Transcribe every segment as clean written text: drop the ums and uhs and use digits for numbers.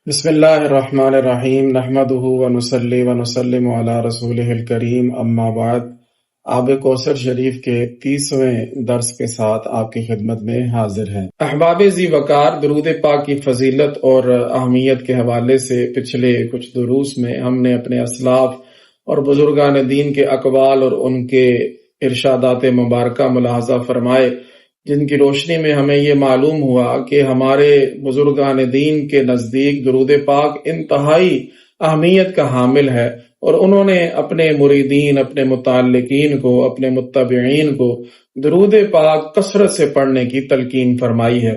بسم اللہ الرحمن الرحیم نحمدہ ونصلی ونسلم علی رسولہ الکریم اما بعد۔ آب کوثر شریف کے 30ویں درس کے ساتھ آپ کی خدمت میں حاضر ہیں۔ احباب ذی وقار، درود پاک کی فضیلت اور اہمیت کے حوالے سے پچھلے کچھ دروس میں ہم نے اپنے اسلاف اور بزرگان دین کے اقوال اور ان کے ارشادات مبارکہ ملاحظہ فرمائے، جن کی روشنی میں ہمیں یہ معلوم ہوا کہ ہمارے بزرگان دین کے نزدیک درود پاک انتہائی اہمیت کا حامل ہے، اور انہوں نے اپنے مریدین، اپنے متعلقین کو، اپنے متبعین کو درود پاک کثرت سے پڑھنے کی تلقین فرمائی ہے۔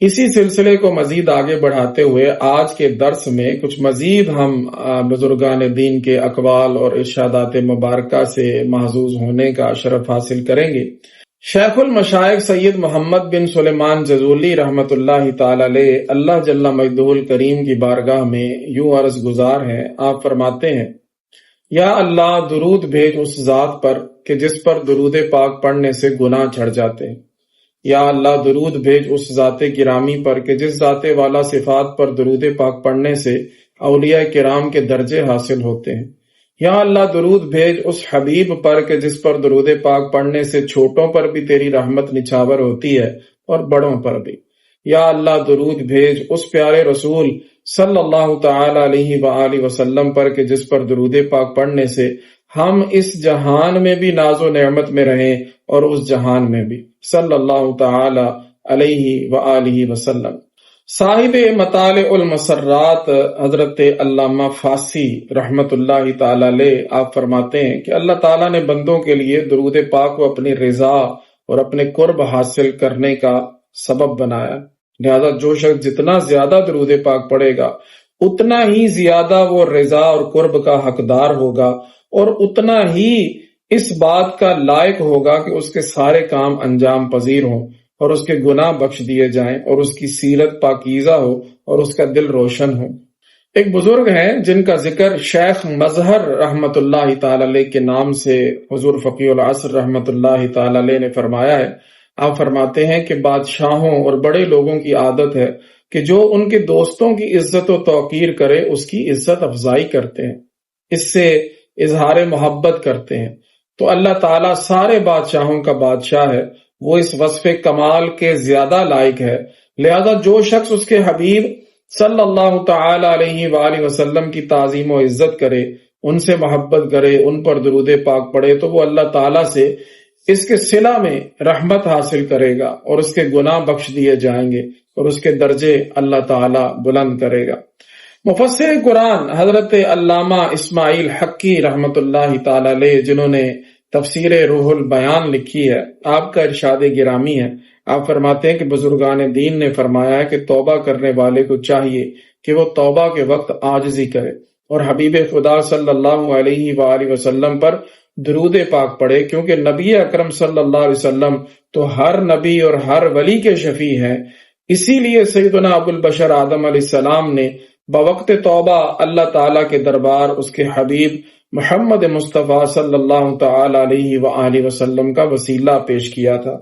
اسی سلسلے کو مزید آگے بڑھاتے ہوئے آج کے درس میں کچھ مزید ہم بزرگان دین کے اقوال اور ارشادات مبارکہ سے محظوظ ہونے کا شرف حاصل کریں گے۔ شیخ المشائخ سید محمد بن سلیمان جزولی رحمۃ اللہ تعالی علیہ اللہ جل مجدہ الکریم کی بارگاہ میں یوں عرض گزار ہیں۔ آپ فرماتے ہیں، یا اللہ درود بھیج اس ذات پر کہ جس پر درود پاک پڑھنے سے گناہ چھڑ جاتے ہیں۔ یا اللہ درود بھیج اس ذات گرامی پر کہ جس ذات والا صفات پر درود پاک پڑھنے سے اولیاء کرام کے درجے حاصل ہوتے ہیں۔ یا اللہ درود بھیج اس حبیب پر کہ جس پر درود پاک پڑھنے سے چھوٹوں پر بھی تیری رحمت نچھاور ہوتی ہے اور بڑوں پر بھی۔ یا اللہ درود بھیج اس پیارے رسول صلی اللہ تعالی علیہ وآلہ وسلم پر کہ جس پر درود پاک پڑھنے سے ہم اس جہان میں بھی ناز و نعمت میں رہیں اور اس جہان میں بھی، صلی اللہ تعالی علیہ وآلہ وسلم۔ صاحب مطالع المسرات حضرت علامہ فاسی رحمت اللہ تعالی علیہ آپ فرماتے ہیں کہ اللہ تعالیٰ نے بندوں کے لیے درود پاک کو اپنی رضا اور اپنے قرب حاصل کرنے کا سبب بنایا، لہذا جو شخص جتنا زیادہ درود پاک پڑھے گا اتنا ہی زیادہ وہ رضا اور قرب کا حقدار ہوگا، اور اتنا ہی اس بات کا لائق ہوگا کہ اس کے سارے کام انجام پذیر ہوں اور اس کے گناہ بخش دیے جائیں اور اس کی سیرت پاکیزہ ہو اور اس کا دل روشن ہو۔ ایک بزرگ ہیں جن کا ذکر شیخ مظہر رحمت اللہ تعالی علیہ کے نام سے حضور فقیہ العصر رحمت اللہ تعالی علیہ نے فرمایا ہے۔ آپ فرماتے ہیں کہ بادشاہوں اور بڑے لوگوں کی عادت ہے کہ جو ان کے دوستوں کی عزت و توقیر کرے اس کی عزت افزائی کرتے ہیں، اس سے اظہار محبت کرتے ہیں۔ تو اللہ تعالیٰ سارے بادشاہوں کا بادشاہ ہے، وہ اس وصف کمال کے زیادہ لائق ہے، لہذا جو شخص اس کے حبیب صلی اللہ تعالی علیہ وآلہ وسلم کی تعظیم و عزت کرے، ان سے محبت کرے، ان پر درود پاک پڑھے، تو وہ اللہ تعالیٰ سے اس کے صلہ میں رحمت حاصل کرے گا اور اس کے گناہ بخش دیے جائیں گے اور اس کے درجے اللہ تعالیٰ بلند کرے گا۔ مفسر قرآن حضرت علامہ اسماعیل حقی رحمت اللہ تعالی علیہ جنہوں نے تفسیر روح البیان لکھی ہے، آپ کا ارشاد گرامی ہے۔ آپ فرماتے ہیں کہ بزرگان دین نے فرمایا ہے کہ توبہ کرنے والے کو چاہیے کہ وہ توبہ کے وقت عاجزی کرے اور حبیب خدا صلی اللہ علیہ وآلہ وسلم پر درود پاک پڑھے، کیونکہ نبی اکرم صلی اللہ علیہ وسلم تو ہر نبی اور ہر ولی کے شفیع ہیں۔ اسی لیے سیدنا ابو البشر آدم علیہ السلام نے بوقت توبہ اللہ تعالیٰ کے دربار اس کے حبیب محمد مصطفیٰ صلی اللہ تعالی علیہ وآلہ وسلم کا وسیلہ پیش کیا تھا۔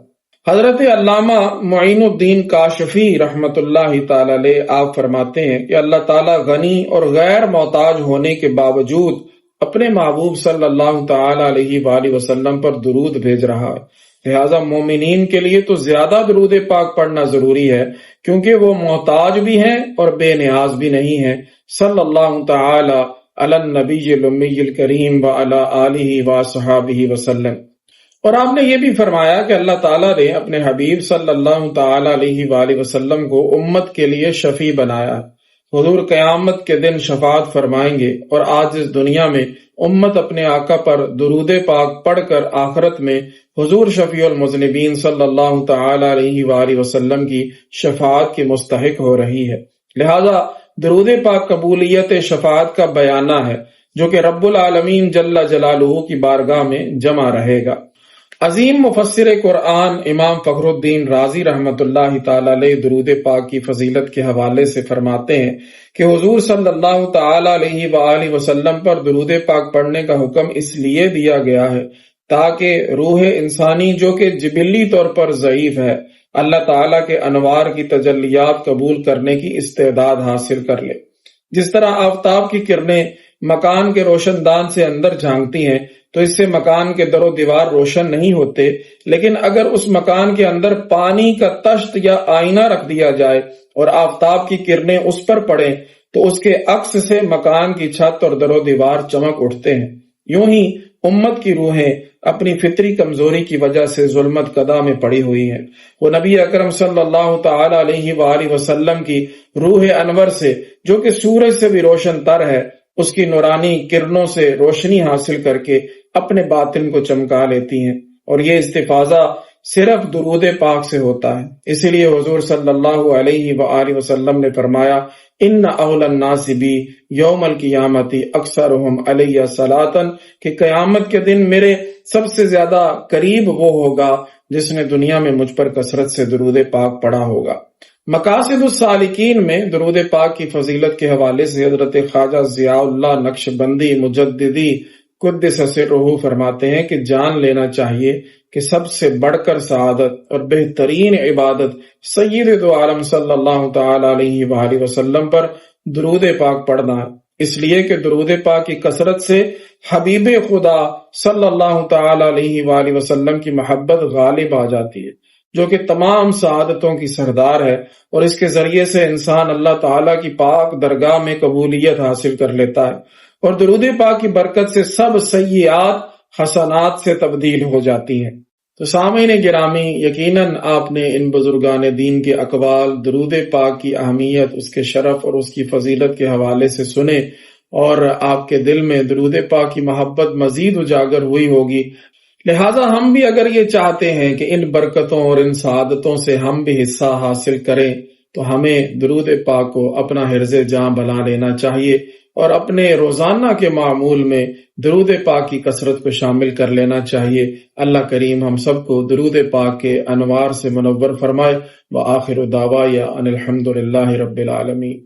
حضرت علامہ معین الدین کاشفی رحمت اللہ تعالی علیہ آپ فرماتے ہیں کہ اللہ تعالیٰ غنی اور غیر محتاج ہونے کے باوجود اپنے محبوب صلی اللہ تعالی علیہ وآلہ وسلم پر درود بھیج رہا ہے، لہذا مومنین کے لیے تو زیادہ درود پاک پڑھنا ضروری ہے، کیونکہ وہ محتاج بھی ہیں اور بے نیاز بھی نہیں ہیں۔ صلی اللہ تعالی علی النبی الامی الکریم وعلی آلہ وصحبہ وسلم۔ اور آپ نے یہ بھی فرمایا کہ اللہ تعالیٰ نے اپنے حبیب صلی اللہ تعالی علیہ وآلہ وسلم کو امت کے لیے شفیع بنایا۔ حضور قیامت کے دن شفاعت فرمائیں گے، اور آج اس دنیا میں امت اپنے آقا پر درود پاک پڑھ کر آخرت میں حضور شفیع المذنبین صلی اللہ تعالی علیہ وآلہ وسلم کی شفاعت کی مستحق ہو رہی ہے، لہذا درود پاک قبولیت شفاعت کا بیانہ ہے جو کہ رب العالمین جل جلالہ کی بارگاہ میں جمع رہے گا۔ عظیم مفسر قرآن امام فخر الدین رازی رحمت اللہ تعالی علیہ درود پاک کی فضیلت کے حوالے سے فرماتے ہیں کہ حضور صلی اللہ تعالی علیہ وآلہ وسلم پر درود پاک پڑھنے کا حکم اس لیے دیا گیا ہے تاکہ روح انسانی جو کہ جبلی طور پر ضعیف ہے اللہ تعالیٰ کے انوار کی تجلیات قبول کرنے کی استعداد حاصل کر لے۔ جس طرح آفتاب کی کرنیں مکان کے روشن دان سے اندر جھانکتی ہیں تو اس سے مکان کے در و دیوار روشن نہیں ہوتے، لیکن اگر اس مکان کے اندر پانی کا تشت یا آئینہ رکھ دیا جائے اور آفتاب کی کرنیں اس پر پڑیں تو اس کے عکس سے مکان کی چھت اور در و دیوار چمک اٹھتے ہیں۔ یوں ہی امت کی روحیں اپنی فطری کمزوری کی وجہ سے ظلمت قدا میں پڑی ہوئی ہیں۔ وہ نبی اکرم صلی اللہ تعالی علیہ وآلہ وسلم کی روح انور سے، جو کہ سورج سے بھی روشن تر ہے، اس کی نورانی کرنوں سے روشنی حاصل کر کے اپنے باطن کو چمکا لیتی ہیں، اور یہ استفاضہ صرف درود پاک سے ہوتا ہے۔ اسی لیے حضور صلی اللہ علیہ وآلہ وسلم نے فرمایا، ان اول الناس بی یوم القیامت اکثرہم علیہ صلاۃ، کہ قیامت کے دن میرے سب سے زیادہ قریب وہ ہوگا جس نے دنیا میں مجھ پر کثرت سے درود پاک پڑھا ہوگا۔ مقاصد السالکین میں درود پاک کی فضیلت کے حوالے سے حضرت خواجہ ضیاء اللہ نقشبندی مجددی قدس سرہ فرماتے ہیں کہ جان لینا چاہیے کہ سب سے بڑھ کر سعادت اور بہترین عبادت سید دو عالم صلی اللہ تعالی علیہ وآلہ وسلم پر درود پاک پڑھنا ہے، اس لیے کہ درود پاک کی کثرت سے حبیب خدا صلی اللہ تعالی علیہ وآلہ وسلم کی محبت غالب آ جاتی ہے، جو کہ تمام سعادتوں کی سردار ہے، اور اس کے ذریعے سے انسان اللہ تعالی کی پاک درگاہ میں قبولیت حاصل کر لیتا ہے، اور درود پاک کی برکت سے سب سیئات حسنات سے تبدیل ہو جاتی ہیں۔ تو سامعین گرامی، یقیناً آپ نے ان بزرگان دین کے اقوال، درود پاک کی اہمیت، اس کے شرف اور اس کی فضیلت کے حوالے سے سنے، اور آپ کے دل میں درود پاک کی محبت مزید اجاگر ہوئی ہوگی۔ لہٰذا ہم بھی اگر یہ چاہتے ہیں کہ ان برکتوں اور ان سعادتوں سے ہم بھی حصہ حاصل کریں تو ہمیں درود پاک کو اپنا حرز جاں بنا لینا چاہیے، اور اپنے روزانہ کے معمول میں درود پاک کی کثرت کو شامل کر لینا چاہیے۔ اللہ کریم ہم سب کو درود پاک کے انوار سے منور فرمائے۔ وآخر دعوایا ان الحمد للہ رب العالمین۔